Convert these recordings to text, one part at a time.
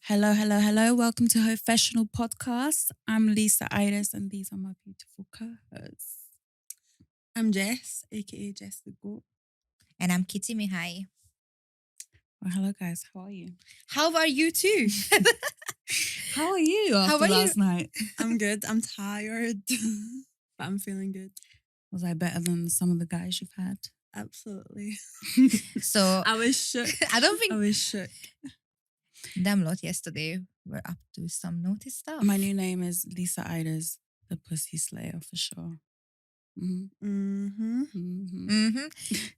Hello, hello, hello. Welcome to Hoefessional Podcast. I'm Lissa and these are my beautiful co-hosts. I'm Jess, aka Jess the Goat. And I'm Kitty Mihai. Well, hello, guys. How are you? How are you too? How are you after last night? I'm good. I'm tired, but I'm feeling good. Was I better than some of the guys you've had? Absolutely. So I was shook. I don't think I was shook. damn lot yesterday were up to some naughty stuff. My new name is Lissa the Pussy Slayer for sure.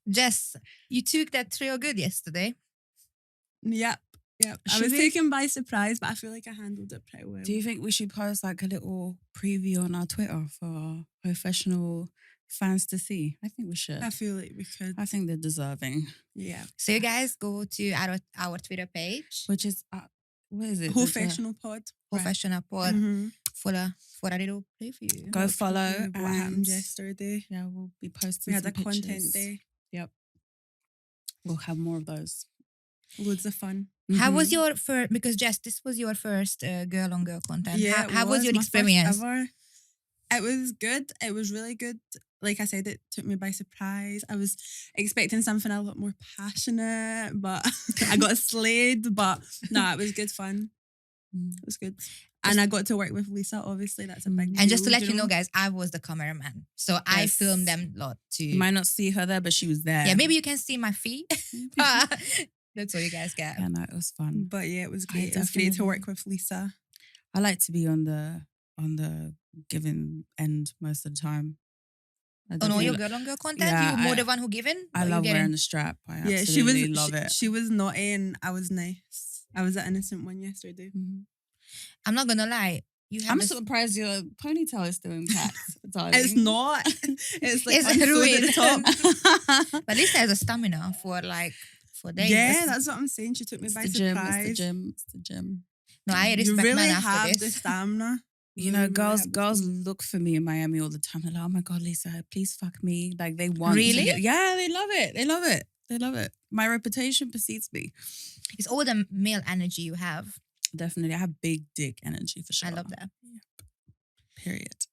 Jess, you took that real good yesterday. Yep. I was taken by surprise, but I feel like I handled it pretty well. Do you think we should post like a little preview on our Twitter for our Hoefessional fans to see? I think we should. I feel like we could. I think they're deserving. Yeah. So you guys go to our Twitter page, Which is, what is it? Hoefessional Pod. Hoefessional Pod, Mhm. for a little preview. Go follow. What happened yesterday? Yeah, we'll be posting We had some a content pictures. day. Yep. We'll have more of those. Loads of fun. How was Mhm. your first? Because Jess, this was your first girl on girl content. Yeah. How was your my first experience? ever. It was good. It was really good. Like I said, it took me by surprise. I was expecting something a lot more passionate, but I got slayed. But no, it was good fun. It was good. And I got to work with Lissa, obviously. That's a big deal. And just to let you know, guys, I was the cameraman. So I Yes. filmed them a lot too. You might not see her there, but she was there. Yeah, maybe you can see my feet. But that's what you guys get. Yeah, no, it was fun. But yeah, it was I great. It was great to definitely- work with Lissa. I like to be on the giving end most of the time. I On all definitely your li- girl on girl content, Yeah, you're more I- the one who given? I Or you love getting- wearing the strap. I Yeah, absolutely love it. She was naughty and I was nice. I was the innocent one yesterday. Mhm. I'm not gonna lie. You have I'm a- surprised your ponytail is still intact, darling. It's not. It's like It's unsewed ruined. at the top. But Lissa has a stamina for days. Yeah, that's what I'm saying. She took me It's by the gym. surprise. It's the gym. It's the gym. No, I You respect really men have after the this. stamina. You know, Really girls have the look for me in Miami all the time. They're like, "Oh my god, Lissa, please fuck me!" Like they want. Really? Yeah, they love it. They love it. They love it. My reputation precedes me. It's all the male energy you have. Definitely, I have big dick energy for sure. I love that. Period.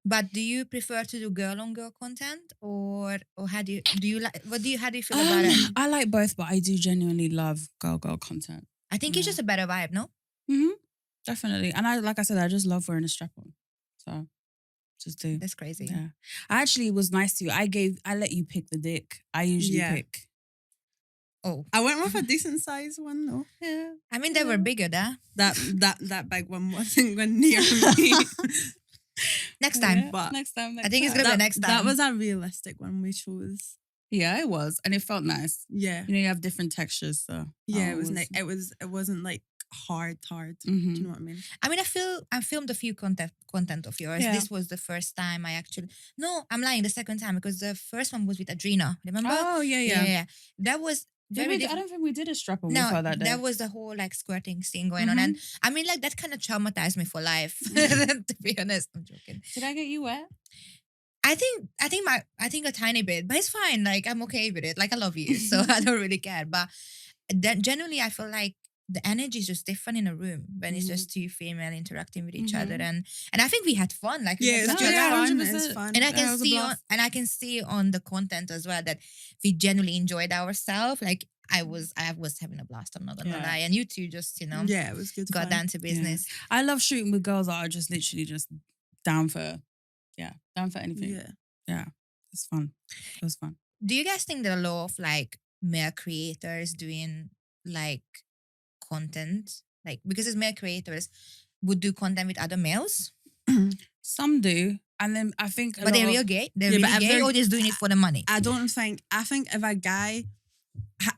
But do you prefer to do girl on girl content, or how do you like? How do you feel about it? I like both, but I do genuinely love girl content. I think it's Yeah. just a better vibe, no? Definitely, and like I said, I just love wearing a strap on. So, just do. That's crazy. Yeah, I actually was nice to you. I let you pick the dick. I usually Yeah. pick. Oh, I went with a decent size one though. Yeah. I mean they were bigger there. That big one wasn't going near me. Next time. Yeah, But next time. I think it's time. gonna be next time. That was a realistic one we chose. Yeah, it was, and it felt nice. Yeah. You know, you have different textures, so Yeah, it was nice. It wasn't like hard. Do Mhm. you know what I mean? I mean, I filmed a few content of yours. Yeah. This was the first time I actually. No, I'm lying. The second time because the first one was with Adrena. Remember? Oh yeah. That was very I different. don't think we did a strap on No, with her that day. that was the whole like squirting scene going on, and I mean, like that kind of traumatized me for life. To be honest, I'm joking. Did I get you wet? I think a tiny bit, but it's fine. Like I'm okay with it. Like I love you, so I don't really care. But then generally, I feel like the energy is just different in a room when it's just two female interacting with each other, and I think we had fun. Like we Yeah, had it's such good a yeah, fun. 100%. It's fun. and I That can was a see blast. I can see on the content as well that we genuinely enjoyed ourselves. Like I was having a blast. I'm not gonna Yeah. lie, and you two just Yeah, it was good. got fun. down to business. I love shooting with girls that are just literally just down for anything. Yeah. It's fun. It was fun. Do you guys think that a lot of like male creators doing like content, like because as male creators would do content with other males, Some do, and then I think, but they're real gay? They're Yeah, but really if gay, they're- or just doing it for the money? I think if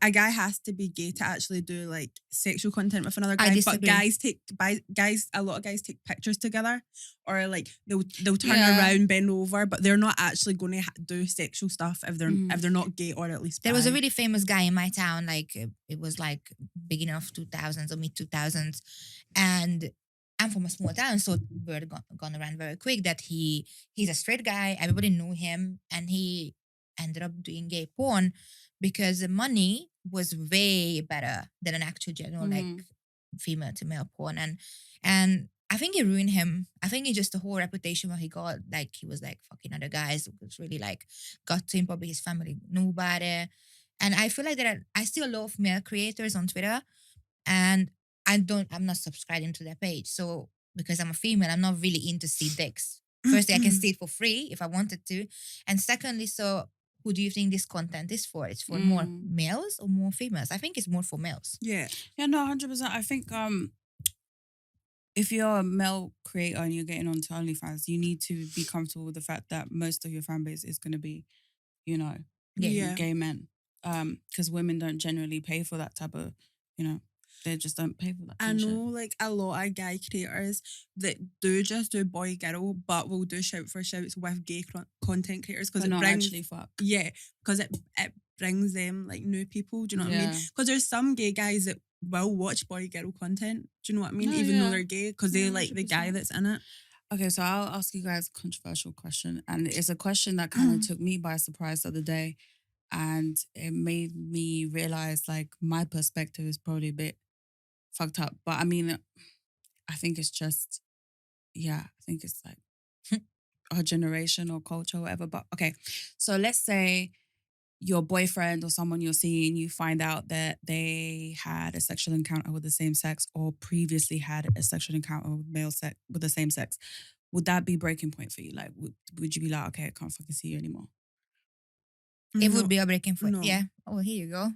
a guy has to be gay to actually do like sexual content with another I guy. But disagree. a lot of guys take pictures together, or like they'll turn Yeah. around, bend over, but they're not actually going to do sexual stuff if they're not gay or at least. There was a bi. really famous guy in my town, like it was like beginning of 2000s or mid 2000s, and I'm from a small town, so word gone around very quick that he's a straight guy. Everybody knew him, and he ended up doing gay porn because the money was way better than an actual general like female to male porn, and I think it ruined him. I think it just the whole reputation what he got, like he was like fucking other guys, it was really like got to him. Probably his family knew about it, and I feel like I still love male creators on Twitter, and I'm not subscribing to their page. So because I'm a female, I'm not really into see dicks. Firstly, I can see it for free if I wanted to, and secondly, so who do you think this content is for? It's for more males or more females? I think it's more for males. Yeah. Yeah, no, 100%. I think if you're a male creator and you're getting onto OnlyFans, you need to be comfortable with the fact that most of your fan base is going to be, you know, Yeah. gay men. Because women don't generally pay for that type of, you know, they just don't pay for that. I know like a lot of guy creators that do just do boy girl, but will do shout for shouts with gay content creators because it not brings actually fuck. Yeah, because it brings them like new people. Do you know what I mean? Yeah. Because there's some gay guys that will watch boy girl content. Do you know what I mean? No, Even though yeah. they're gay, because they Yeah, like the guy 100%. that's in it. Okay, so I'll ask you guys a controversial question. And it's a question that kind of took me by surprise the other day. And it made me realize like my perspective is probably a bit fucked up. But I mean, I think it's just, I think it's like our generation or culture or whatever. But okay, so let's say your boyfriend or someone you're seeing, you find out that they had a sexual encounter with the same sex or previously had a sexual encounter with the same sex. Would that be breaking point for you? Like, would you be like, okay, I can't fucking see you anymore? It would be a breaking point. No. Yeah. Oh, here you go.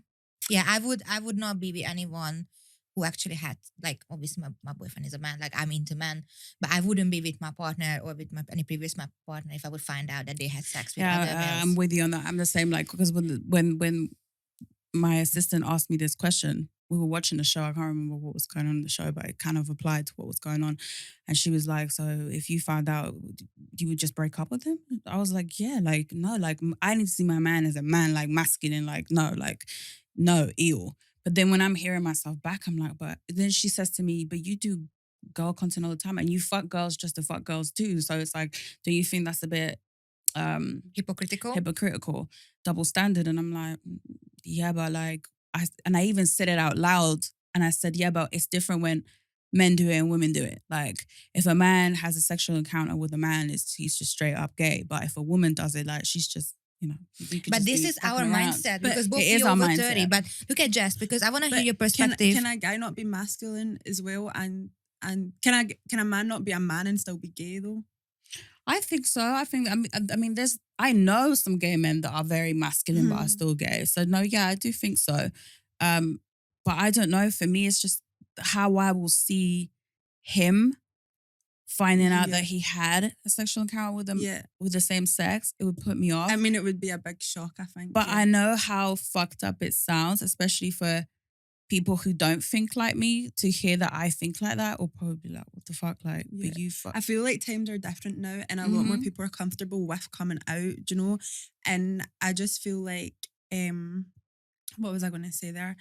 Yeah, I would not be with anyone who actually had, like, obviously my boyfriend is a man, like I'm into men, but I wouldn't be with my partner or with any previous my partner if I would find out that they had sex with other males. I'm with you on that. I'm the same, like, because when my assistant asked me this question, we were watching the show. I can't remember what was going on in the show, but it kind of applied to what was going on. And she was like, so if you found out, you would just break up with him? I was like, yeah, like, no, like, I need to see my man as a man, like, masculine, like, no, ew. But then when I'm hearing myself back, I'm like, but then she says to me, but you do girl content all the time and you fuck girls just to fuck girls too. So it's like, do you think that's a bit hypocritical, double standard? And I'm like, yeah, but like, I even said it out loud and I said, yeah, but it's different when men do it and women do it. Like, if a man has a sexual encounter with a man, he's just straight up gay. But if a woman does it, like, she's just, you know. But this is our mindset because both you over 30. But look at Jess, because I want to hear your perspective. Can a guy not be masculine as well? And can a man not be a man and still be gay though? I think so. I mean, I know some gay men that are very masculine but are still gay. So no, yeah, I do think so. But I don't know. For me, it's just how I will see him finding out that he had a sexual encounter with with the same sex. It would put me off. I mean, it would be a big shock, I think. But I know how fucked up it sounds, especially for people who don't think like me, to hear that I think like that, or probably like, what the fuck, like, but you fuck. I feel like times are different now, and a lot more people are comfortable with coming out, you know. And I just feel like, what was I going to say there?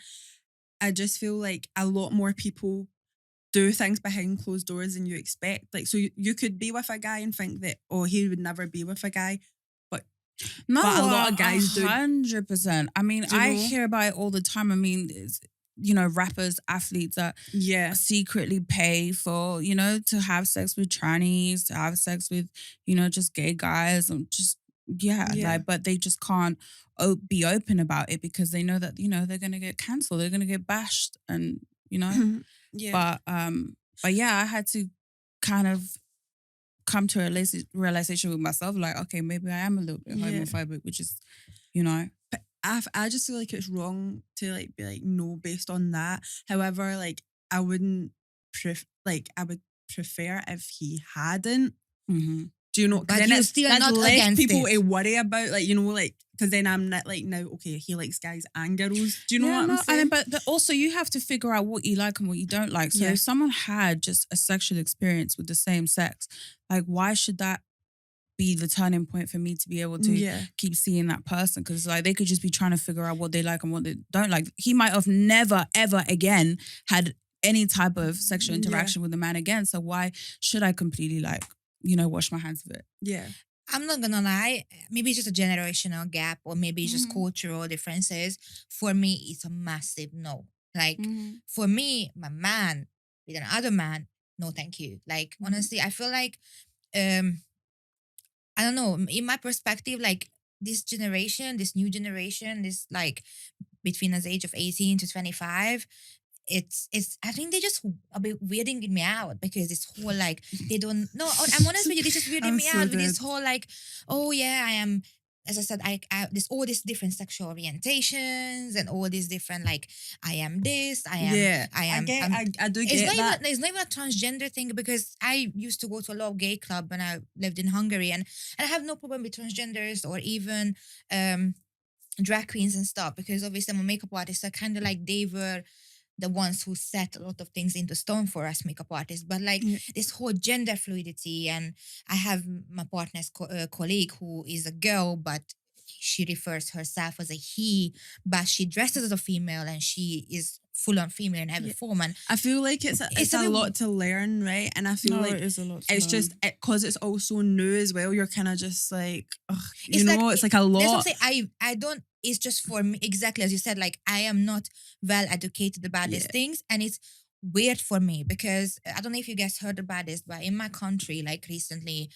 I just feel like a lot more people do things behind closed doors than you expect. Like, so you could be with a guy and think that, oh, he would never be with a guy. But no, but a lot of guys 100%. I mean, I hear about it all the time. I mean, you know, rappers, athletes that secretly pay for, you know, to have sex with trannies, to have sex with, you know, just gay guys, and just, like, but they just can't be open about it because they know that, you know, they're going to get cancelled, they're going to get bashed, and, you know. But yeah, I had to kind of come to a realization with myself, like, okay, maybe I am a little bit homophobic, which is, you know. But I just feel like it's wrong to like be like, no, based on that. However, like, I wouldn't I would prefer if he hadn't. Mm-hmm. Do you know? But then you're still not less against people it. to worry about, like, you know, like, because then I'm not like, now, okay, he likes guys and girls. Do you know what I'm saying? But also you have to figure out what you like and what you don't like. So if someone had just a sexual experience with the same sex, like, why should that be the turning point for me to be able to keep seeing that person? Because like, they could just be trying to figure out what they like and what they don't like. He might have never, ever again had any type of sexual interaction with a man again. So why should I completely, like, you know, wash my hands of it? Yeah. I'm not gonna lie, maybe it's just a generational gap or maybe it's just cultural differences. For me, it's a massive no. Like for me, my man with another man, no, thank you. Like honestly, I feel like I don't know. In my perspective, like this generation, this new generation, this like between the age of 18 to 25, it's I think they just a bit weirding me out because this whole like they don't no I'm honest with you, they just weirding I'm me so out with this dead. whole like, oh yeah, I am, as I said, I this all these different sexual orientations and all these different like I am this, I am Yeah, I am I'm, I do it's get not that. even it's not even a transgender thing because I used to go to a lot of gay club when I lived in Hungary and I have no problem with transgenders or even drag queens and stuff because obviously I'm a makeup artist, so kind of like they were the ones who set a lot of things into stone for us makeup artists. But like this whole gender fluidity, and I have my partner's colleague who is a girl, but she refers herself as a he, but she dresses as a female and she is full on female in every form. And I feel like it's It's a a bit- lot to learn, right? And I feel No, like it is a lot to it's learn. just because it's all so new as well. You're kind of just like, ugh, you It's know, like- it's like a that's what I'm lot. saying. I don't. It's just for me exactly as you said. Like I am not well educated about these Yeah. things, and it's weird for me because I don't know if you guys heard about this, but in my country, like recently,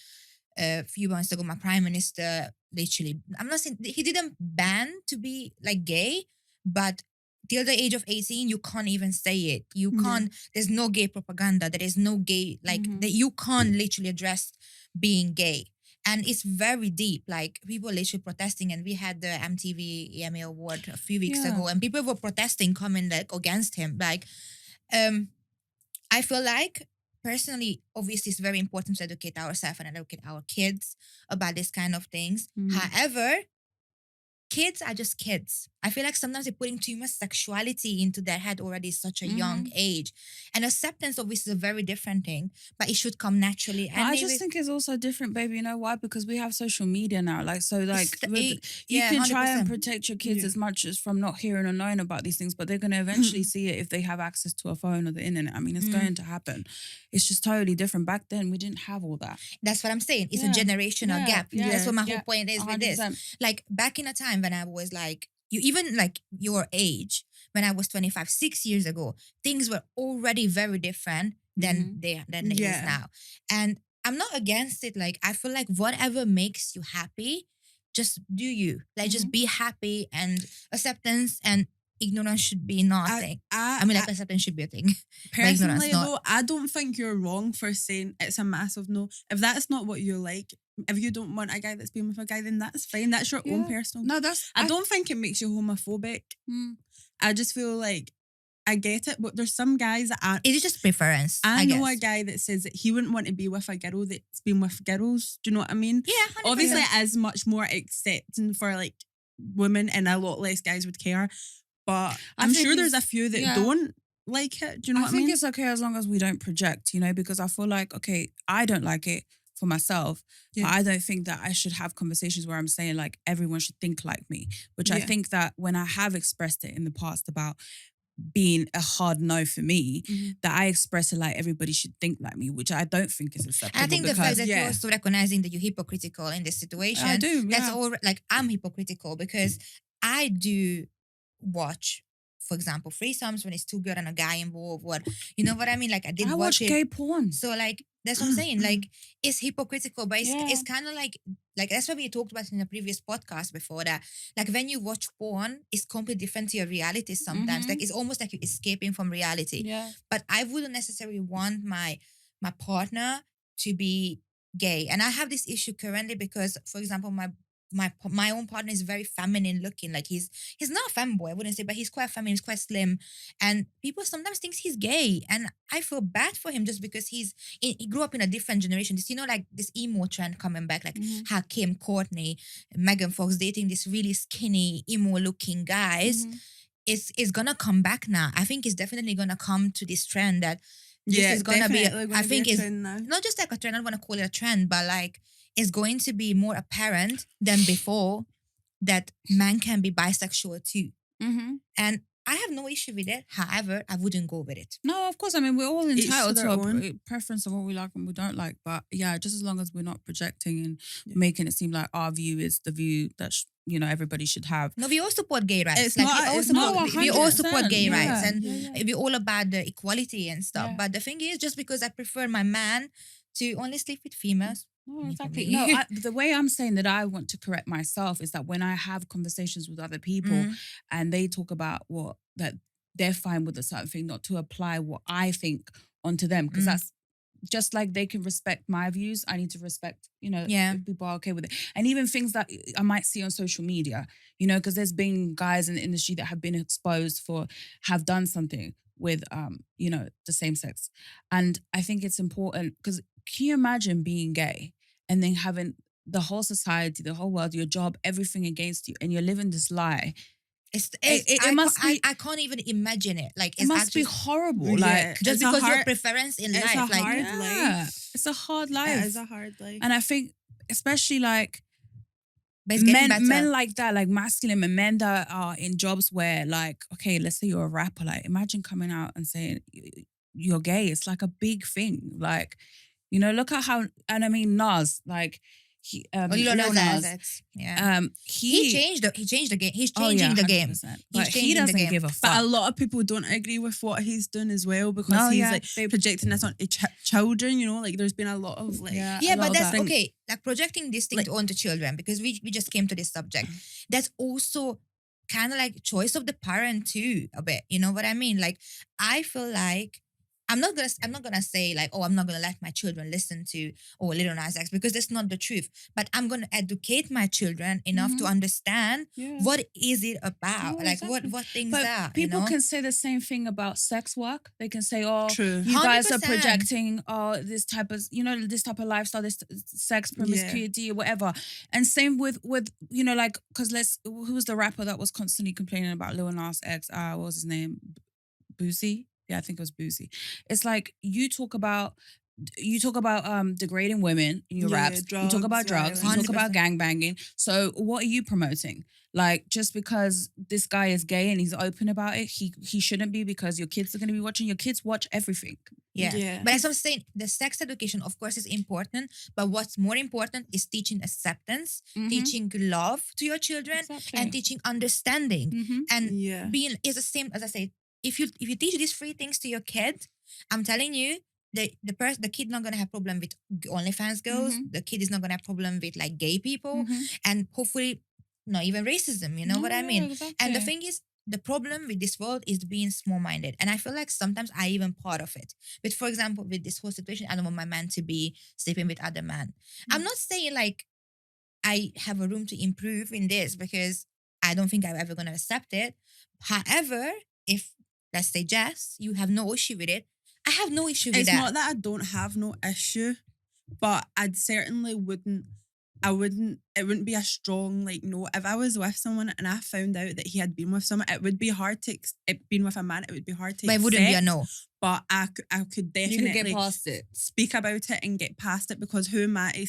a few months ago, my prime minister literally, I'm not saying he didn't ban to be like gay, but till the age of 18, you can't even say it. You Yeah. can't, there's no gay propaganda. There is no gay, like that you can't literally address being gay. And it's very deep. Like people literally protesting, and we had the MTV EMA award a few weeks Yeah. ago, and people were protesting, coming like against him. Like, I feel like personally, obviously, it's very important to educate ourselves and educate our kids about this kind of things. However, kids are just kids. I feel like sometimes they're putting too much sexuality into their head already at such a young age. And acceptance obviously is a very different thing, but it should come naturally. But I just think it's also different, baby. You know why? Because we have social media now. Like, so like you can try and 100%. protect your kids as much as from not hearing or knowing about these things, but they're going to eventually see it if they have access to a phone or the internet. I mean, it's going to happen. It's just totally different. Back then, we didn't have all that. That's what I'm saying. It's a generational gap. That's what my whole point is with this. Like back in a time when I was like, you even like your age, when I was 25, 6 years ago, things were already very different than it is now. And I'm not against it. Like I feel like whatever makes you happy, just do you. Like just be happy, and acceptance and ignorance should be nothing. I mean, like acceptance should be a thing. Personally, though, I don't think you're wrong for saying it's a massive no. If that's not what you like, if you don't want a guy that's been with a guy, then that's fine. That's your own personal. No, that's. I don't think it makes you homophobic. I just feel like I get it, but there's some guys that aren't. It is just preference. I know guess. a guy that says that he wouldn't want to be with a girl that's been with girls. Do you know what I mean? Yeah, 100%. Obviously, it is much more accepting for like women, and a lot less guys would care. But I'm sure there's a few that don't like it. Do you know what I mean? I think it's okay as long as we don't project, you know, because I feel like, okay, I don't like it for myself, but I don't think that I should have conversations where I'm saying like everyone should think like me, which I think that when I have expressed it in the past about being a hard no for me, that I express it like everybody should think like me, which I don't think is acceptable. I think the fact that you're also recognizing that you're hypocritical in this situation, I do, that's all. Like I'm hypocritical because I do watch, for example, threesomes when it's two girls and a guy involved, or you know what I mean? Like I did watch gay porn. So like that's what I'm saying. Like it's hypocritical, but it's kind of like that's what we talked about in a previous podcast before, that like when you watch porn, it's completely different to your reality sometimes. Like it's almost like you're escaping from reality. Yeah. But I wouldn't necessarily want my partner to be gay. And I have this issue currently because, for example, my own partner is very feminine looking. Like he's not a femboy, I wouldn't say, but he's quite feminine, he's quite slim. And people sometimes think he's gay. And I feel bad for him just because he grew up in a different generation. This, you know, like this emo trend coming back, like how Kim, Courtney, Megan Fox dating this really skinny, emo looking guys. It's gonna come back now. I think it's definitely gonna come to this trend that this is gonna be, I think it's not just like a trend, I don't want to call it a trend, but like it's going to be more apparent than before that man can be bisexual too. And I have no issue with it. However, I wouldn't go with it. No, of course. I mean, we're all entitled to our own preference of what we like and we don't like. But yeah, just as long as we're not projecting and making it seem like our view is the view that everybody should have. No, we all support gay rights. It's not- we all it's support, not we all support 100%, gay yeah, rights, and yeah. we're all about the equality and stuff. Yeah. But the thing is, just because I prefer my man to only sleep with females. No, you exactly. can No, be- the way I'm saying that I want to correct myself is that when I have conversations with other people Mhm. and they talk about that they're fine with a certain thing, not to apply what I think onto them, because Mhm. that's just like they can respect my views. I need to respect, Yeah. if people are okay with it. And even things that I might see on social media, because there's been guys in the industry that have been exposed have done something with, the same sex. And I think it's important because can you imagine being gay and then having the whole society, the whole world, your job, everything against you, and you're living this lie? It must be. I can't even imagine it. Like It it's must be actually horrible. Yeah. Like, just It's a because your hard- preference in it's life. a Like hard life. it's a hard It life. is a hard life. And I think, especially like but it's getting better. men like that, like masculine men that are in jobs where, like, okay, let's say you're a rapper. Like, imagine coming out and saying you're gay. It's like a big thing. Like, look at how, and I mean Nas, like Lil Lil Nas Nas, X. Yeah. He changed the game. He's changing the game. 100%. But he changing the doesn't game. give a But fuck. a lot of people don't agree with what he's done as well because No, he's yeah, like they- projecting this onto children. Like there's been a lot of like Yeah. Yeah, a lot but of that's that. okay. Like projecting this thing Like- onto children, because we just came to this subject. That's also kind of like choice of the parent too, a bit. You know what I mean? Like I feel like I'm not gonna say like, oh, I'm not gonna let my children listen to Lil Nas X, because that's not the truth. But I'm gonna educate my children enough to understand Yeah. what is it about, No, like exactly. what things But are. people you know? can say the same thing about sex work. They can say, "Oh, True. you guys are 100%. projecting, this type of, this type of lifestyle, this sex promiscuity or whatever." And same with like, because who was the rapper that was constantly complaining about Lil Nas X? What was his name? Boosie. Yeah, I think it was Boosie. It's like you talk about degrading women in your Yeah, raps. You talk about drugs. You violence. talk about 100%. gangbanging. So what are you promoting? Like, just because this guy is gay and he's open about it, he shouldn't be, because your kids are going to be watching. Your kids watch everything. Yeah. Yeah. But as I'm saying, the sex education, of course, is important. But what's more important is teaching acceptance, teaching love to your children, Exactly. and teaching understanding. Mhm. And Yeah. being is the same as I say. If you teach these three things to your kid, I'm telling you, the kid not gonna have problem with OnlyFans girls. The kid is not gonna have problem with like gay people, and hopefully not even racism. You know what I mean? And the thing is, the problem with this world is being small-minded. And I feel like sometimes I even part of it. But for example, with this whole situation, I don't want my man to be sleeping with other men. I'm not saying like I have a room to improve in this, because I don't think I'm ever going to accept it. However, if, let's say, Jess, you have no issue with it, I have no issue with It's that. not that I don't have no issue, but I'd certainly wouldn't. It wouldn't be a strong like no. If I was with someone and I found out that he had been with someone, it would be hard to being with a man. It would be hard to. But it wouldn't be a accept, no. But I could You definitely can get past it. speak about it and get past it, because who am I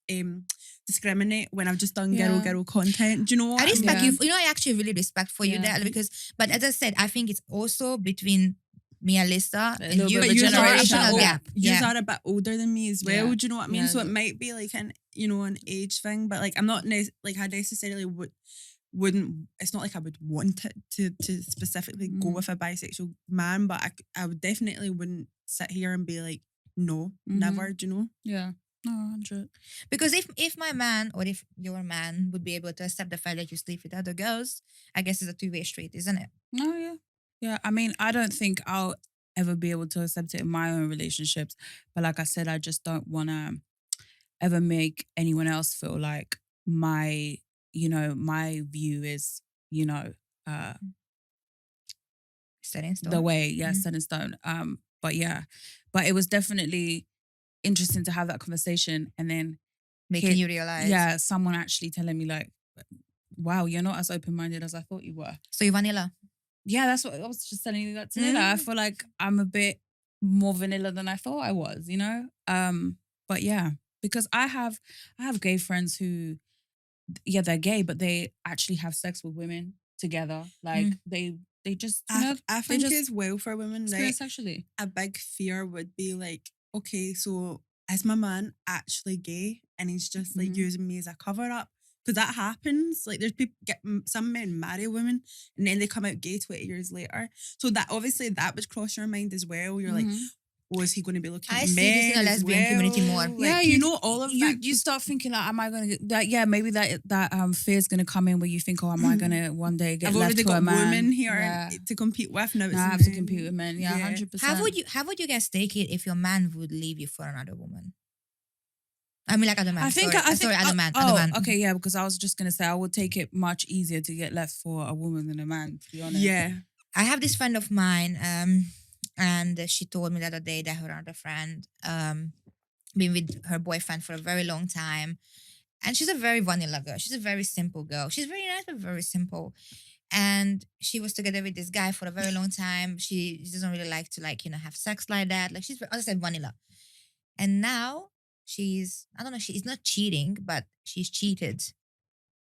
to discriminate when I've just done Yeah. girl content? Do you know what I respect Yeah. you. You know, I actually really respect for you Yeah. that, because, but as I said, I think it's also between me and Lissa, A and little you, bit of a it's a generational generational gap. gap. You Yeah. are a bit older than me as well. Yeah. Do you know what I mean? Yeah. So it might be like an age thing, but like I'm not like I necessarily wouldn't. It's not like I would want it to specifically go with a bisexual man, but I would definitely wouldn't sit here and be like, no, never. Do you know? Yeah. No, 100. Because if my man, or if your man would be able to accept the fact that you sleep with other girls, I guess it's a two-way street, isn't it? No, yeah. Yeah, I mean, I don't think I'll ever be able to accept it in my own relationships. But like I said, I just don't want to ever make anyone else feel like my view is, Set in stone. the way, Mhm. set in stone. But it was definitely interesting to have that conversation, and then Making you realize. someone actually telling me like, wow, you're not as open-minded as I thought you were. So you vanilla. Yeah, that's what I was just telling you that today. Like, I feel like I'm a bit more vanilla than I thought I was, But yeah, because I have gay friends who, they're gay, but they actually have sex with women together. Like they just, I they think just as well for women, right? experience sexually. A big fear would be like, okay, so is my man actually gay and he's just like Mhm. using me as a cover up? Because that happens. Like there's people some men marry women and then they come out gay 20 years later. So that obviously that would cross your mind as well. You're like, oh, is he going to be looking I at see men this in the as lesbian community more. Like, Yeah, you know all of that. You start thinking like, am I going to get that? Yeah, maybe that fear is going to come in where you think, oh, am I going to one day get I've left already to got a man? women here to compete with. Now I have to compete with men. Yeah, 100%. How would you guys take it if your man would leave you for another woman? I mean, like other man. Other man. Okay, yeah, because I was just gonna say I would take it much easier to get left for a woman than a man. To be honest. Yeah, I have this friend of mine, and she told me the other day that her other friend, been with her boyfriend for a very long time, and she's a very vanilla girl. She's a very simple girl. She's very nice but very simple. And she was together with this guy for a very long time. She doesn't really like to have sex like that. Like she's, as I said, vanilla. And now she's not cheating, but she's cheated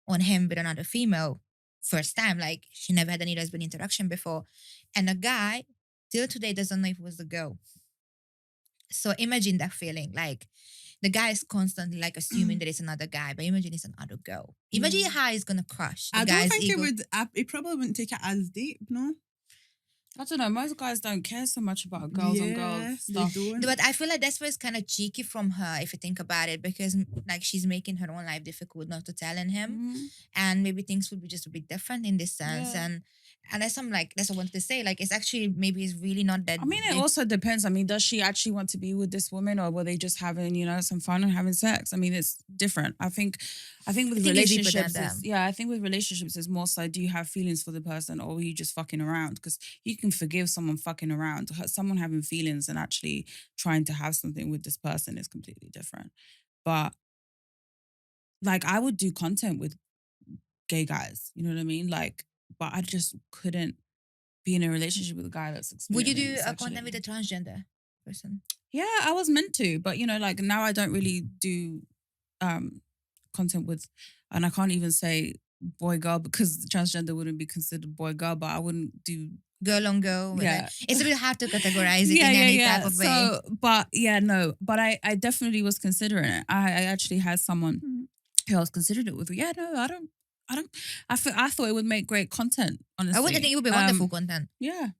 on him with another female first time. Like she never had any lesbian interaction before. And the guy till today doesn't know if it was the girl. So imagine that feeling. Like the guy is constantly like assuming that it's another guy, but imagine it's another girl. Imagine how he's gonna crush the I guy's don't think ego. it would. He probably wouldn't take it as deep, no. I don't know. Most guys don't care so much about girls on girls stuff. They don't. But I feel like that's why it's kind of cheeky from her, if you think about it, because like she's making her own life difficult not to tell him, and maybe things would be just a bit different in this sense. And that's what I wanted to say. Like it's actually maybe it's really not that. I mean, it also depends. I mean, does she actually want to be with this woman, or were they just having some fun and having sex? I mean, it's different. I think with relationships, I think with relationships, it's more so: do you have feelings for the person, or are you just fucking around? Because you can forgive someone fucking around. Someone having feelings and actually trying to have something with this person is completely different. But like, I would do content with gay guys. You know what I mean? Like, but I just couldn't be in a relationship with a guy that's Would you do experimenting a content with a transgender person? Yeah, I was meant to, but like now I don't really do content with, and I can't even say boy girl because transgender wouldn't be considered boy girl, but I wouldn't do girl on girl. Yeah, it's a bit hard to categorize it in any type of way. So, but I definitely was considering it. I actually had someone who I was considering it with. Yeah, no, I don't. I thought it would make great content. Honestly, I would think it would be wonderful content. Yeah,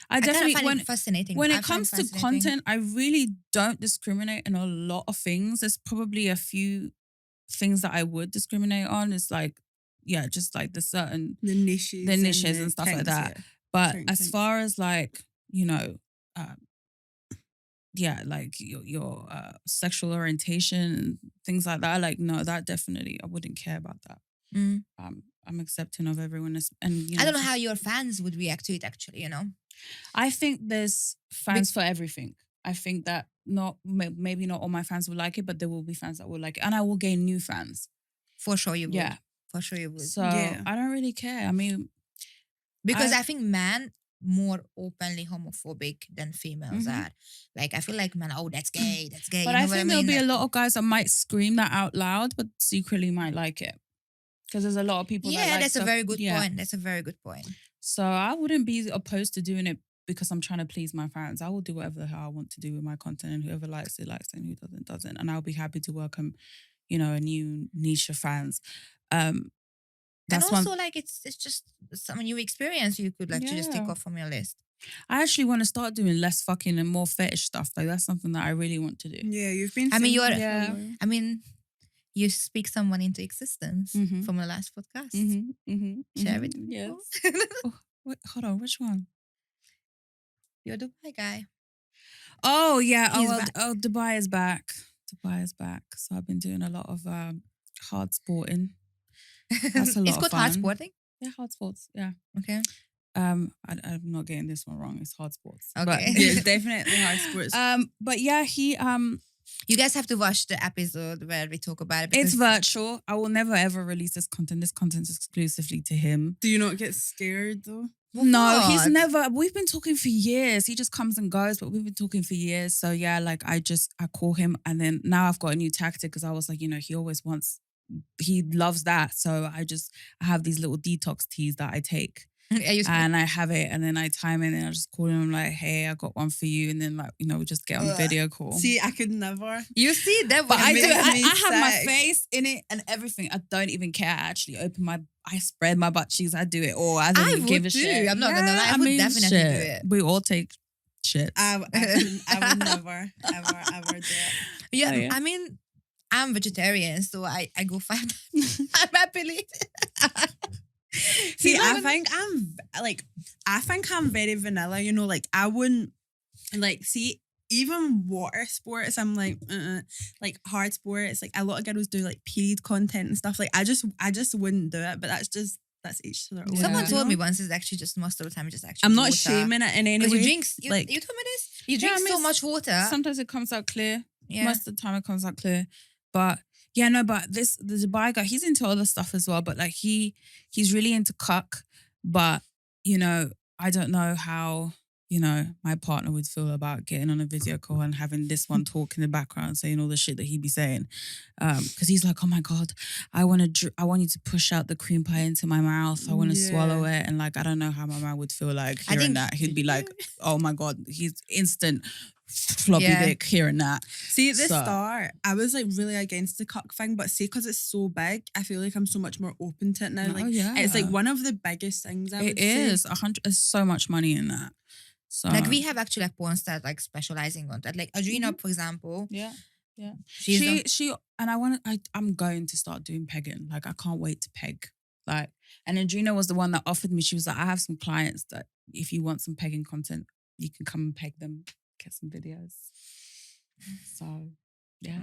I definitely find it fascinating. When it comes to content, I really don't discriminate in a lot of things. There's probably a few things that I would discriminate on. It's like, just like the niches and stuff like that. But as far as like, like your sexual orientation and things like that, like no, that definitely I wouldn't care about that. I'm accepting of everyone, and I don't know how your fans would react to it. Actually, I think there's fans for everything. I think that maybe not all my fans will like it, but there will be fans that will like it, and I will gain new fans. For sure, you would. Yeah, for sure you would. So I don't really care. I mean, because I think men more openly homophobic than females are. Like I feel like men, oh, that's gay, that's gay. But I think there'll be a lot of guys that might scream that out loud, but secretly might like it. Because there's a lot of people that like that's a very good point. That's a very good point. So I wouldn't be opposed to doing it because I'm trying to please my fans. I will do whatever the hell I want to do with my content, and whoever likes it, likes it, and who doesn't, doesn't. And I'll be happy to welcome, a new niche of fans. And also, like, it's just some new experience you could to just take off from your list. I actually want to start doing less fucking and more fetish stuff. Like, that's something that I really want to do. Yeah, you've been. You speak someone into existence from the last podcast. Share it. Yes. Wait, hold on, which one? You're Dubai guy. Oh yeah. Dubai is back. Dubai is back. So I've been doing a lot of hard sporting. That's a lot. It's called hard sporting? Yeah, hard sports. Yeah. Okay. I'm not getting this one wrong. It's hard sports. Okay. But it's definitely hard sports. But yeah, you guys have to watch the episode where we talk about it. It's virtual. I will never ever release this content. This content is exclusively to him. Do you not get scared though? No, he's never. We've been talking for years. He just comes and goes, but we've been talking for years. So yeah, like I call him, and then now I've got a new tactic because I was like, he loves that. So I have these little detox teas that I take. and I have it, and then I time it, and I just call him like, "Hey, I got one for you," and then like we just get on video call. See, I could never. You see that, But I do. makes me I have my sick. face in it and everything. I don't even care. I actually I spread my butt cheeks. I do it all. I don't even give a shit. I'm not gonna lie. I would definitely do it. We all take shit. I would never, ever do it. Yeah, Oh, yeah. I mean, I'm vegetarian, so I go find. I'm happily. See, I think I'm very vanilla. Like I wouldn't see even water sports. I'm like hard sports. Like a lot of girls do like period content and stuff. Like I just wouldn't do it. But that's each to their own. Someone Yeah. told me once it's actually just most of the time it's just actually. I'm not water. shaming it in any Because way. you drink. You told me this. You drink I mean, so much water. Sometimes it comes out clear. Yeah. Most of the time it comes out clear. But yeah, no, but the Dubai guy, he's into other stuff as well. But like he's really into cuck. But I don't know how my partner would feel about getting on a video call and having this one talk in the background saying all the shit that he'd be saying. Because he's like, oh my God, I want you to push out the cream pie into my mouth. I want to swallow it. And like, I don't know how my man would feel like hearing that. He'd be like, oh my God, he's instant floppy dick hearing that. See, at the start, I was like really against the cuck thing, but see, because it's so big, I feel like I'm so much more open to it now. Like, it's like one of the biggest things. It is 100. There's so much money in that. So Like we have actually like porn stars like specializing on that. Like Adrena, for example. Yeah. She and I'm going to start doing pegging. Like I can't wait to peg. Like, and Adrena was the one that offered me. She was like, I have some clients that if you want some pegging content, you can come and peg them, get some videos. So yeah,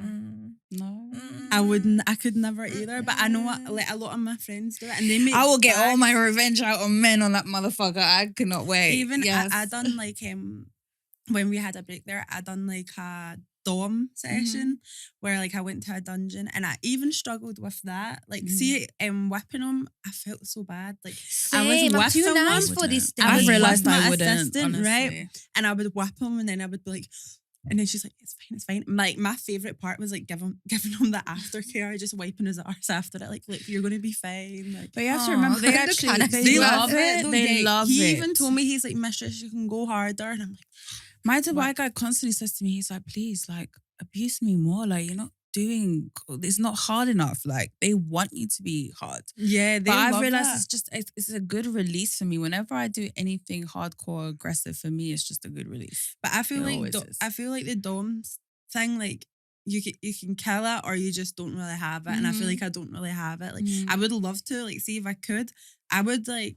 no, I could never either. But I know like a lot of my friends do it, and they make. I will get all my revenge out on men on that motherfucker. I cannot wait. Even I done like when we had a break there, I done like a dom session where like I went to a dungeon, and I even struggled with that. Like see, whipping them, I felt so bad. Like I was I'm with too someone. nice for this thing. I've realized my I wouldn't, assistant, honestly. right? And I would whip them, and then I would be like. And then she's like, it's fine. Like, my favourite part was like giving him the aftercare, just wiping his arse after it. Like, you're going to be fine. Like, But you have to remember, they actually they love love it. They love it. He even told me, he's like, mistress, you can go harder. And I'm like, my Dubai guy constantly says to me, he's like, please, like, abuse me more. Like, you're not doing, it's not hard enough. Like, they want you to be hard. yeah, they But I've love realized that. it's a good release for me. Whenever I do anything hardcore aggressive, for me, it's just a good release. But I feel It like always is. I feel like the doms thing, like you can kill it or you just don't really have it. And I feel like I don't really have it. Like I would love to, like, see if I could, I would like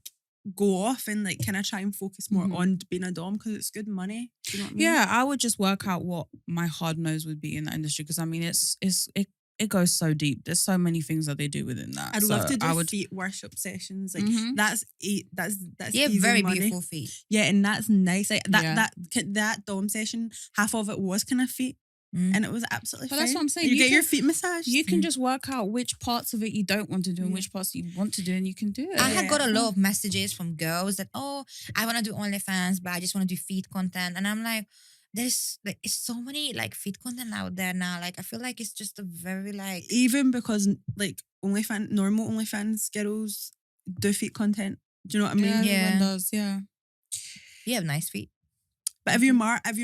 go off and like kind of try and focus more on being a dom because it's good money. Do you know what I mean? Yeah, I would just work out what my hard nose would be in that industry because I mean it goes so deep. There's so many things that they do within that. I'd love to do I would, feet worship sessions. Like that's Yeah, easy very money. beautiful feet. Yeah, and that's nice. Like Yeah. that dom session, half of it was kind of feet, and it was absolutely But fine. that's what I'm saying. You You get can- your feet massaged. you can just work out which parts of it you don't want to do and which parts you want to do, and you can do it. I had got a lot of messages from girls that, oh, I want to do OnlyFans, but I just want to do feet content. And I'm like, there's like, it's so many like feet content out there now. Like, I feel like it's just a very like, Even because like normal OnlyFans girls do feet content. Do you know what I mean? Yeah. Everyone does. Yeah. you have nice feet. But if you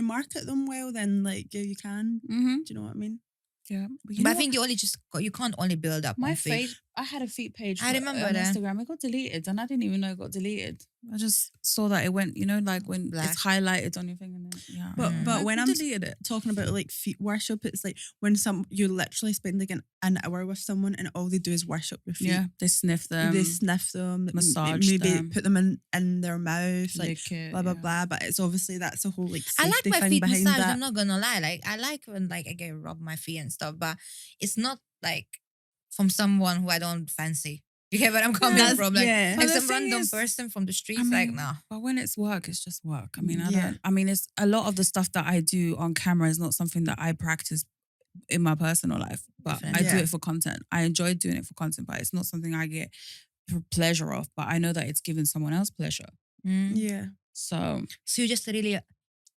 market them well, then like yeah, you can. Mm-hmm. Do you know what I mean? Yeah. But I think you can't only build up my on feet. feet. I had a feet page. I remember on that. Instagram. It got deleted, and I didn't even know it got deleted. I just saw that it went. Like when Black. it's highlighted on your thing, and then yeah. But when I'm deleted it, talking about like feet worship, it's like when you literally spend like an hour with someone and all they do is worship your feet. yeah, they sniff them. They sniff them, massage maybe them. put them in their mouth, like lick it, blah blah yeah. blah. But it's obviously that's a whole like I like safety my thing feet behind massaged. that. I'm not gonna lie. Like I like when like I get rubbed my feet and stuff, but it's not like from someone who I don't fancy. You get where I'm coming That's- from? Like, yeah. But like the some thing random is, person from the streets, I mean, like nah. But when it's work, it's just work. I mean, Yeah. it's a lot of the stuff that I do on camera is not something that I practice in my personal life, but Definitely. I do Yeah. it for content. I enjoy doing it for content, but it's not something I get pleasure of. But I know that it's giving someone else pleasure. Yeah. So So you're just really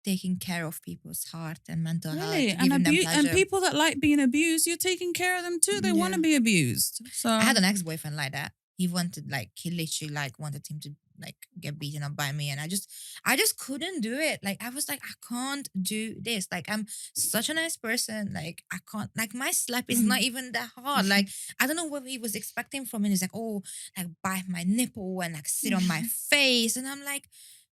taking care of people's heart and mental health, really, giving them pleasure. and people that like being abused, you're taking care of them too. They want to be abused. So I had an ex-boyfriend like that. he literally like wanted him to like get beaten up by me, and I just couldn't do it. Like I was like, I can't do this. Like I'm such a nice person. Like I can't. Like my slap is not even that hard. Like I don't know what he was expecting from me. He's like, oh, like bite my nipple and like sit on my face, and I'm like,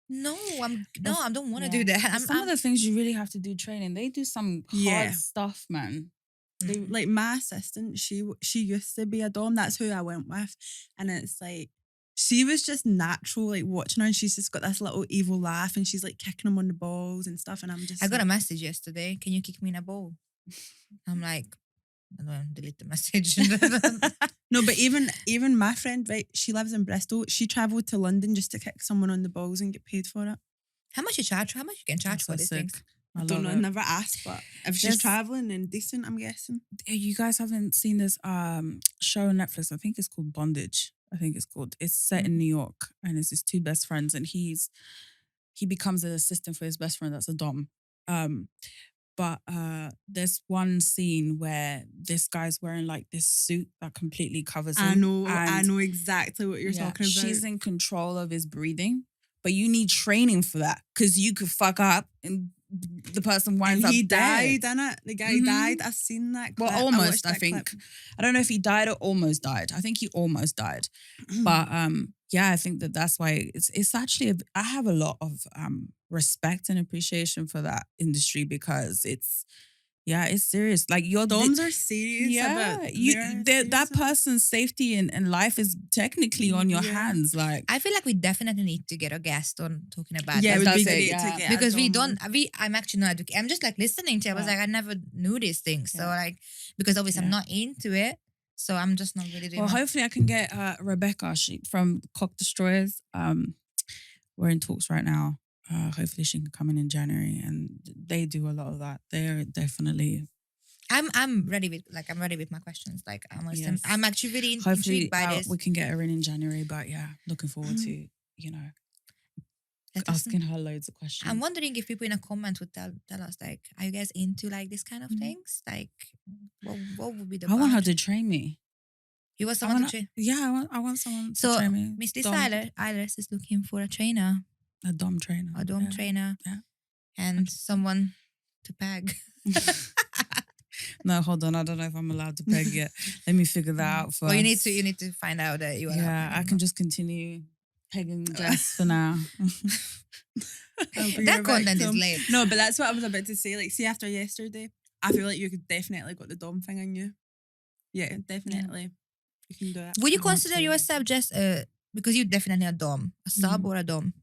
no, I don't want to do that. Some of the things you really have to do training. They do some hard stuff, man. Like my assistant, she used to be a dom. That's who I went with, and it's like she was just natural. Like watching her, and she's just got this little evil laugh, and she's like kicking him on the balls and stuff. And I'm just, I got a message yesterday. Can you kick me in a ball? I'm like, I don't delete the message. No, but even my friend, right? She lives in Bristol. She travelled to London just to kick someone on the balls and get paid for it. How much you charge? How much you can charge for these things? I don't know. I never asked, but if she's traveling and decent, I'm guessing. You guys haven't seen this show on Netflix? I think it's called Bondage. It's set in New York, and it's his two best friends, and he becomes an assistant for his best friend that's a dom. But there's one scene where this guy's wearing like this suit that completely covers him. I know exactly what you're talking about. She's in control of his breathing, but you need training for that because you could fuck up and the person winds up he dead. died, innit? The guy died. I've seen that clip. Well, almost, I think. Clip. I don't know if he died or almost died. I think he almost died. But I think that's why it's actually, I have a lot of respect and appreciation for that industry because it's serious. Like your doms are serious. That person's safety and life is technically on your hands. Like I feel like we definitely need to get a guest on talking about that. It would be great to get because I'm actually not educated. I'm just like listening to it. I was like, I never knew these things. So like, because obviously I'm not into it. So I'm just not really doing. Well, hopefully I can get Rebecca from Cock Destroyers. We're in talks right now. Hopefully she can come in January, and they do a lot of that. They're definitely. I'm ready with my questions. Like I'm actually really intrigued by this. We can get her in January, but looking forward to asking her loads of questions. I'm wondering if people in a comment would tell us like, are you guys into like this kind of things? Like, what would be the? I want her to train me. You want someone to train? Yeah, I want someone to train me. Miss Lissa Eilers is looking for a trainer. A dom trainer. Trainer. Yeah. And someone to peg. No, hold on. I don't know if I'm allowed to peg yet. Let me figure that out first. Well, you need to find out that you are. Yeah, I can just continue pegging Jess for now. That content is late. No, but that's what I was about to say. Like, see, after yesterday, I feel like you could definitely got the dom thing on you. Yeah, definitely. You can do it. Would you consider yourself just because you're definitely a dom, a sub or a dom?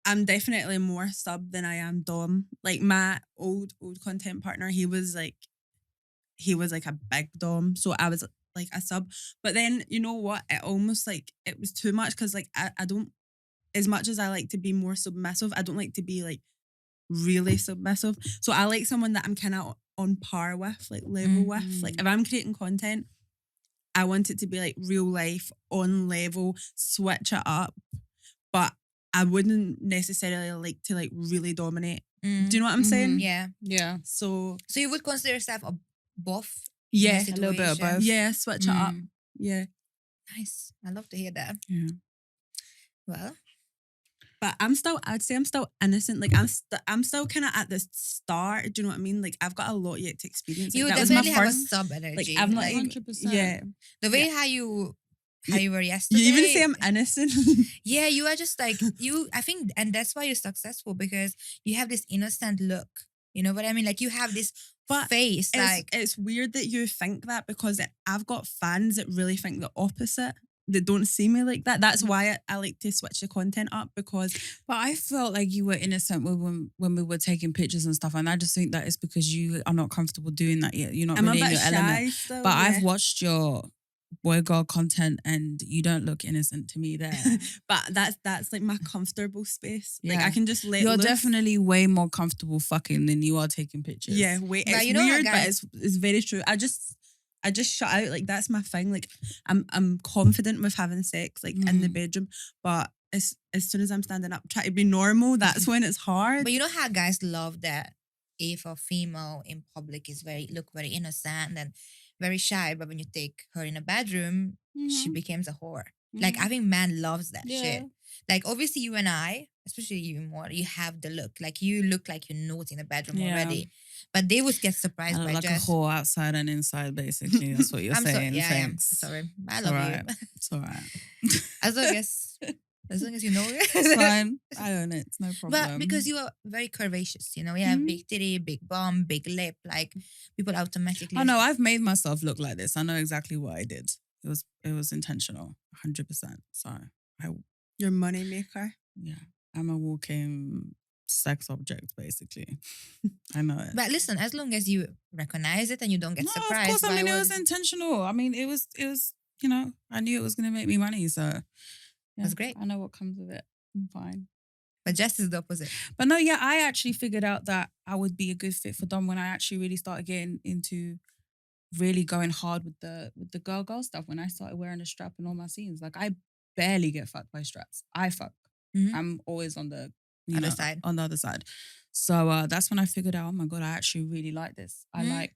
I'm definitely more sub than I am dom. Like my old content partner, he was like a big dom, so I was like a sub. But then you know what? It almost like it was too much because like I don't, as much as I like to be more submissive, I don't like to be like really submissive. So I like someone that I'm kind of on par with, like level with. Like if I'm creating content, I want it to be like real life, on level, switch it up, but I wouldn't necessarily like to like really dominate. Do you know what I'm saying? Yeah. Yeah. So you would consider yourself a both? Yeah. A little bit of both. Yeah, switch it up. Yeah. Nice. I love to hear that. Yeah. Well. But I'd say I'm still innocent. Like I'm still kind of at the start. Do you know what I mean? Like I've got a lot yet to experience. Like, you definitely have a sub energy. Like I'm not 100%. Yeah. The way how you were yesterday. You even say I'm innocent. Yeah, you are just like you. I think, and that's why you're successful because you have this innocent look. You know what I mean? Like you have this face. It's weird that you think that because I've got fans that really think the opposite. That don't see me like that. That's why I like to switch the content up because. But I felt like you were innocent when we were taking pictures and stuff, and I just think that it's because you are not comfortable doing that yet. You're not really in your element. Still, but I've watched your boy girl content, and you don't look innocent to me there. But that's like my comfortable space. Like I can just let. You're loose. Definitely way more comfortable fucking than you are taking pictures. Yeah, wait. It's weird, but it's very true. I just shut out. Like that's my thing. Like I'm confident with having sex like in the bedroom, but as soon as I'm standing up, try to be normal. That's when it's hard. But you know how guys love that if a female in public is very innocent and very shy, but when you take her in a bedroom, she Mhm. becomes a whore. Like, I Mhm. think man loves that Yeah. shit. Like, obviously, you and I, especially you more, you have the look. Like, you look like you're naughty in the bedroom Yeah. already. But they would get I surprised look by like Jess. a whore outside and inside, basically. That's what you're I'm sorry. saying. Yeah, I am. Thanks. Sorry. I It's love alright. you. It's alright. As long as you know it. It's fine. I own it. It's no problem. But because you are very curvaceous, you know, you have Mhm. big titty, big bum, big lip, like people automatically. Oh no, I've made myself look like this. I know exactly what I did. It was intentional, 100%. So Your money maker. yeah, I'm a walking sex object, basically. I know it. But listen, as long as you recognize it and you don't get No, of surprised. course. I by mean, it what- was intentional. I mean, it was. You know, I knew it was going to make me money, so yeah, That's great. I know what comes with it. I'm fine. But Jess is the opposite. But no, yeah, I actually figured out that I would be a good fit for Dom when I actually really started getting into really going hard with the girl stuff. When I started wearing a strap in all my scenes, like I barely get fucked by straps. I fuck. Mhm. I'm always on the Other side. On the other side. So that's when I figured out, oh my God, I actually really like this. I Mhm. like.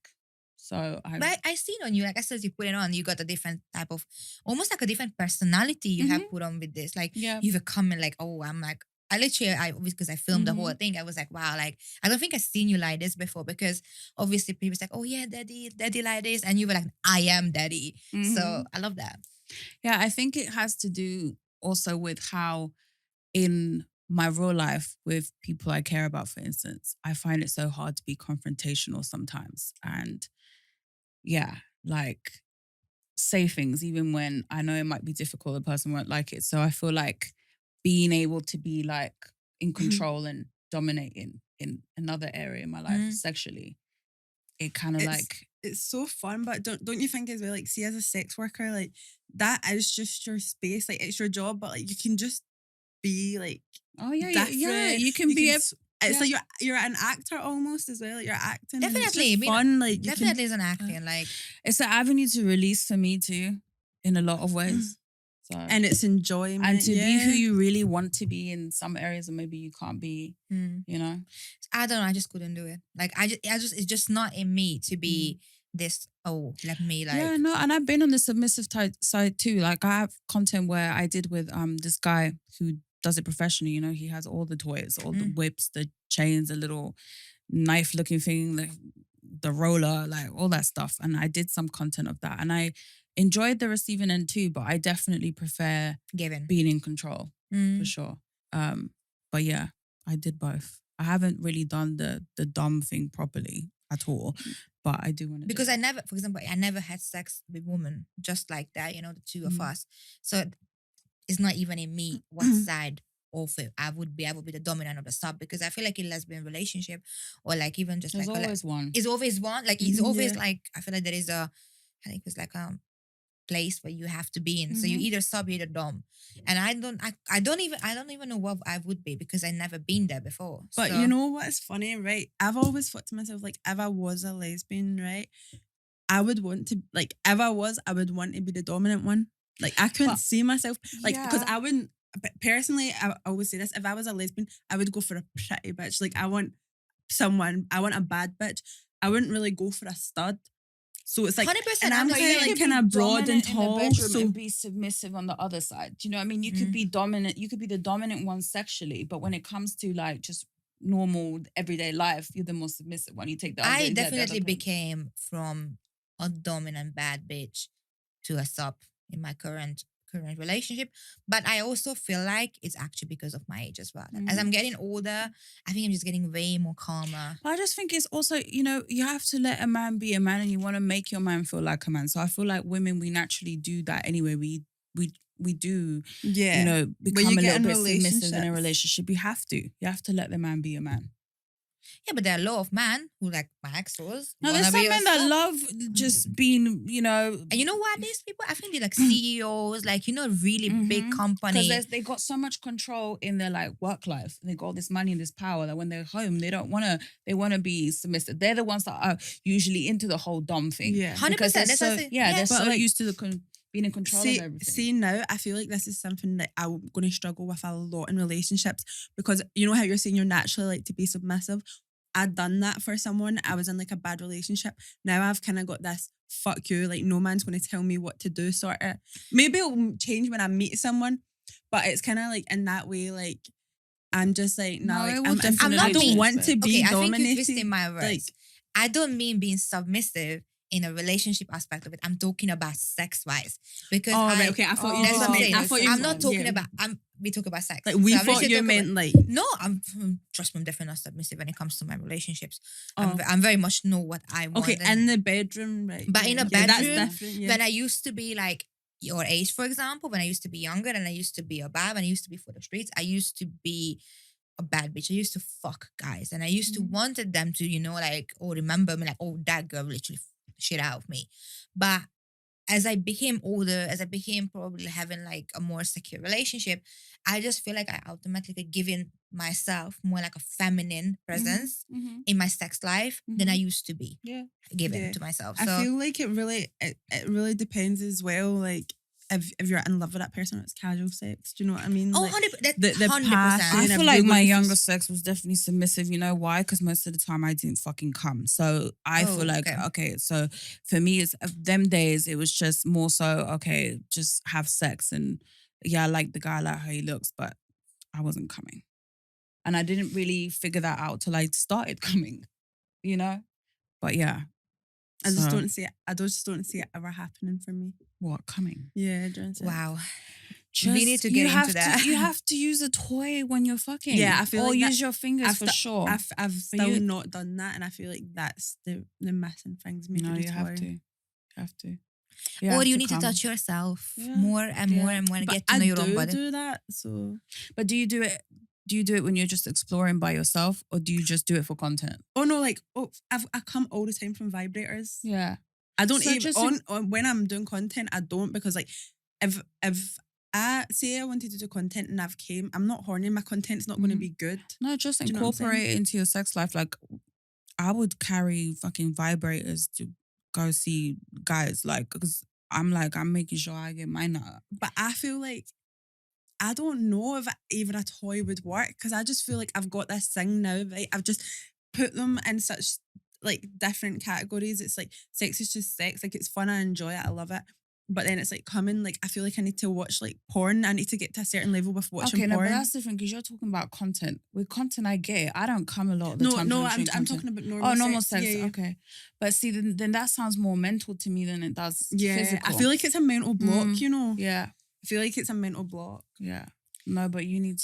So But I seen on you, like as soon as you put it on, you got a different type of, almost like a different personality you have put on with this. Like yeah. you've come in like, oh, I'm like, because I filmed the whole thing, I was like, wow, like, I don't think I've seen you like this before because obviously people's like, oh yeah, daddy like this. And you were like, I am daddy. So I love that. Yeah, I think it has to do also with how in my real life with people I care about, for instance, I find it so hard to be confrontational sometimes. And yeah, like say things even when I know it might be difficult, the person won't like it. So I feel like being able to be like in control and dominating in another area in my life sexually, it kind of like It's so fun, but don't you think as well, like, see, as a sex worker, like, that is just your space, like, it's your job, but like you can just be like, oh yeah, different. yeah, you can be it's like you're an actor almost as well, like you're acting. And Definitely. it's just fun, like you Definitely is an acting. Like it's an avenue to release for me too, in a lot of ways. So and it's enjoyment and to be who you really want to be in some areas, and maybe you can't be. You know, I don't know. I just couldn't do it. Like I just it's just not in me to be this. Oh, let me like. yeah, no, and I've been on the submissive side too. Like I have content where I did with this guy who does it professionally. You know, he has all the toys, all the whips, the chains, the little knife-looking thing, the roller, like all that stuff. And I did some content of that, and I enjoyed the receiving end too. But I definitely prefer Giving. being in control for sure. But yeah, I did both. I haven't really done the dumb thing properly at all, but I do want to. Because I never, for example, I never had sex with women just like that. You know, the two of us. So it's not even in me what side of it I would be the dominant or the sub, because I feel like in lesbian relationship or like even just There's like always one. It's always one. Like it's always Yeah. like I feel like there is I think it's like place where you have to be in. So you either sub, you either dom. And I don't even know what I would be because I never been there before. But So- you know what's funny, right? I've always thought to myself, like, if I was a lesbian, right, I would want to, like, if I was, I would want to be the dominant one. Like, I couldn't But- see myself, like, because Yeah. I wouldn't, personally, I always say this, if I was a lesbian, I would go for a pretty bitch. Like, I want a bad bitch. I wouldn't really go for a stud. So it's like, 100%, and I'm but kind you of like could kind be of broad and dominant in tall. the bedroom So and be submissive on the other side. Do you know what I mean? You could be dominant. You could be the dominant one sexually, but when it comes to like just normal everyday life, you're the more submissive one. You take the other. I you get the other definitely punch. became from a dominant bad bitch to a sub in my current relationship. But I also feel like it's actually because of my age as well. As I'm getting older, I think I'm just getting way more calmer. I just think it's also, you know, you have to let a man be a man, and you want to make your man feel like a man. So I feel like women, we naturally do that anyway. We do, yeah, you know, you become a get little in bit submissive in a relationships- relationship. You have to let the man be a man. Yeah, but there are a lot of men who like my ex was. No, there's some men that love just being, you know, And you know what? These people, I think they're like CEOs, like, you know, really big company. because they got so much control in their like work life. They got all this money and this power that when they're home, they don't want to. They want to be submissive. They're the ones that are usually into the whole dom thing. Yeah. 100%. Because they're That's so, what I say. yeah, they're But so like, used to being in control of everything. See now, I feel like this is something that I'm going to struggle with a lot in relationships, because you know how you're saying you're naturally like to be submissive. I'd done that for someone. I was in like a bad relationship. Now I've kind of got this fuck you, like no man's going to tell me what to do sort of. Maybe it'll change when I meet someone, but it's kind of like in that way, like I'm just like, no, No, like, it will I'm definitely I don't change, want to be Okay, I think you're dominated. twisting my words. Like, I don't mean being submissive in a relationship aspect of it. I'm talking about sex-wise. Because right, okay. I thought you that's what I'm saying. I thought you I'm not talking yeah. about, we talk about sex. Like we So I'm thought literally you talking meant about- like No, trust me, I'm definitely not submissive when it comes to my relationships. Oh. I'm very much know what I want. okay, in the bedroom, right? But in a that's bedroom, different. Yeah. when I used to be like your age, for example, when I used to be younger and I used to be a bad, when I used to be for the streets, I used to be a bad bitch. I used to fuck guys and I used to wanted them to, like, remember me, like, that girl literally shit out of me. But as I became older, as I became probably having like a more secure relationship, I just feel like I automatically given myself more like a feminine presence in my sex life than I used to be. Yeah. Given to myself. I So feel like it really depends as well. Like if you're in love with that person, it's casual sex. Do you know what I mean? Oh, Like, 100%. the 100%. passion I of feel like being my with younger this- sex was definitely submissive. You know why? Because most of the time I didn't fucking come. So I Oh, feel like, okay. okay, so for me, it's them days, it was just more so, okay, just have sex. And yeah, I like the guy, I like how he looks, but I wasn't coming. And I didn't really figure that out till I started coming, you know? But yeah. I just So, don't see it. I just don't see it ever happening for me. What, coming? Yeah, during sex. Wow. Just, We need to you get have into that. You have to use a toy when you're fucking. Yeah, I feel or like that- use your fingers for sure. I've still you- not done that, and I feel like that's the missing things. Maybe No, the you have toy. to. You have to. Or you need come. to touch yourself Yeah. more and more and more and But get to I know your own do body. do that. So But do you do it? Do you do it when you're just exploring by yourself, or do you just do it for content? no, like I come all the time from vibrators. Yeah. I don't So even just on when I'm doing content. I don't, because like if I say I wanted to do content and I've came, I'm not horny. My content's not going to be good. No, just Do you know what I'm saying? incorporate it into your sex life. Like, I would carry fucking vibrators to go see guys, like, because I'm making sure I get mine out. But I feel like I don't know if even a toy would work, because I just feel like I've got this thing now, right? I've just put them in such like different categories. It's like sex is just sex. Like, it's fun. I enjoy it. I love it. But then it's like coming, like I feel like I need to watch like porn. I need to get to a certain level with watching Okay, no, porn. but that's different because you're talking about content. With content, I get it. I don't come a lot of the time. No, to I'm content. talking about normal. Oh, normal sex. sex. Yeah, yeah. Okay, but see, then that sounds more mental to me than it does physical. I feel like it's a mental block. You know. Yeah, I feel like it's a mental block. yeah. No, but you need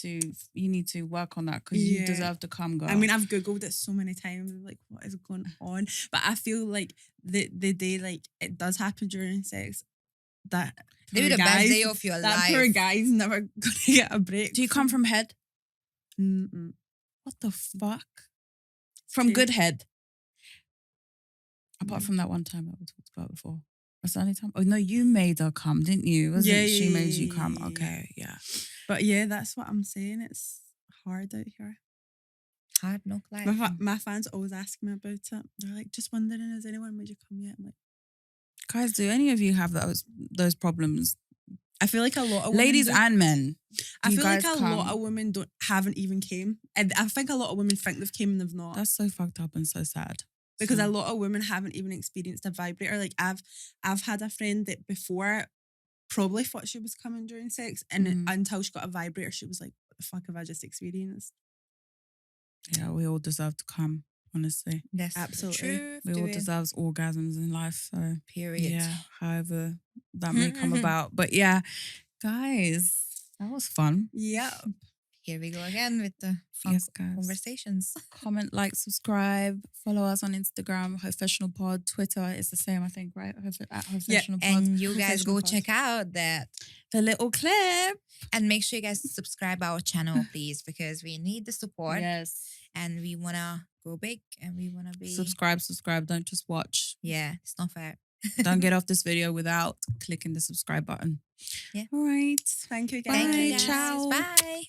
to work on that because you Yeah. deserve to come, girl. I mean, I've Googled it so many times, like, what is going on? But I feel like the day, like, it does happen during sex, that Maybe poor the best guys- day of your that life. poor guy's never gonna get a break. do you come from head? Mm-mm. What the fuck? From Okay. good head. Apart Mm. from that one time that we talked about before. That's the only time. Oh no, you made her come, didn't you? Wasn't Yeah, she yeah, made yeah, you come? yeah, yeah. Okay, yeah. But yeah, that's what I'm saying. It's hard out here. Hard knock life. My fans always ask me about it. They're like, just wondering, has anyone made you come yet? I'm like, Guys, do any of you have those problems? I feel like a lot of women Ladies do. and men. I you feel like guys a lot of women haven't even came, and I think a lot of women think they've came and they've not. That's so fucked up and so sad. Because So- a lot of women haven't even experienced a vibrator. Like I've had a friend that before probably thought she was coming during sex, and until she got a vibrator, she was like, "What the fuck have I just experienced?" Yeah, we all deserve to come, honestly. That's Absolutely. the truth. We Do all it. deserve orgasms in life. So Period. yeah, however that may come about. But yeah, guys, that was fun. Yeah. Here we go again with the fun Yes, guys. conversations. Comment, like, subscribe, follow us on Instagram, Hoefessional Pod. Twitter is the same, I think, right? At Hoefessional Pod. And you guys go Hoefessional Pod. check out that. The little clip. And make sure you guys subscribe our channel, please, because we need the support. Yes. And we want to go big and we want to be. Subscribe. Don't just watch. Yeah, it's not fair. Don't get off this video without clicking the subscribe button. Yeah. All right. Thank you, guys. Thank you, Bye. guys. Ciao. Bye.